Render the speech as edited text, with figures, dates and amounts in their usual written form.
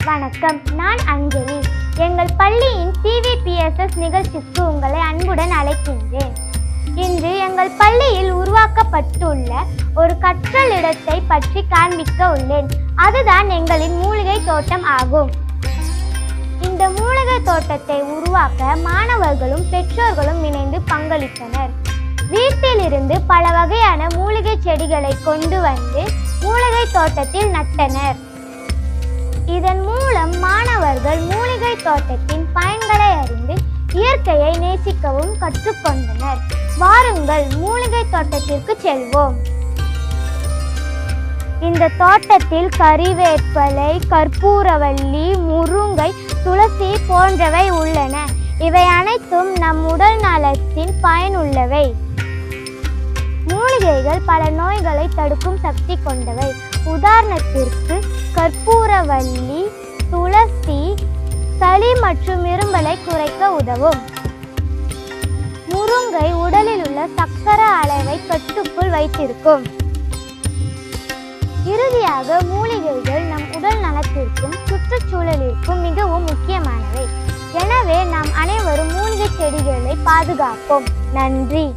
வணக்கம், நான் அஞ்சலி. எங்கள் பள்ளியின் CVPSS நிகழ்ச்சிக்கு உங்களை அன்புடன் அழைக்கின்றேன். இன்று எங்கள் பள்ளியில் உருவாக்கப்பட்டுள்ள ஒரு கற்றல் இடத்தை பற்றி காண்பிக்க உள்ளேன். அதுதான் எங்களின் மூலிகை தோட்டம் ஆகும். இந்த மூலிகை தோட்டத்தை உருவாக்க மாணவர்களும் பெற்றோர்களும் இணைந்து பங்களித்தனர். வீட்டிலிருந்து பல வகையான மூலிகை செடிகளை கொண்டு வந்து மூலிகை தோட்டத்தில் நட்டனர். இதன் மூலம் மாணவர்கள் மூலிகை தோட்டத்தின் பயன்களை அறிந்து இயற்கையை நேசிக்கவும் கற்றுக்கொண்டனர். வாருங்கள், மூலிகை தோட்டத்திற்கு செல்வோம். இந்த தோட்டத்தில் கறிவேப்பிலை, கற்பூரவள்ளி, முருங்கை, துளசி போன்றவை உள்ளன. இவை அனைத்தும் நம் உடல் நலத்தின் பயனுள்ளவை. மூலிகைகள் பல நோய்களை தடுக்கும் சக்தி கொண்டவை. உதாரணத்திற்கு கற்பூரவள்ளி, துளசி சளி மற்றும் இருமலை குறைக்க உதவும். முருங்கை உடலில் உள்ள சர்க்கரை அளவை கட்டுக்குள் வைத்திருக்கும். இறுதியாக மூலிகைகள் நம் உடல் நலத்திற்கும் சுற்றுச்சூழலிற்கும் மிகவும் முக்கியமானவை. எனவே நாம் அனைவரும் மூலிகை செடிகளை பாதுகாப்போம். நன்றி.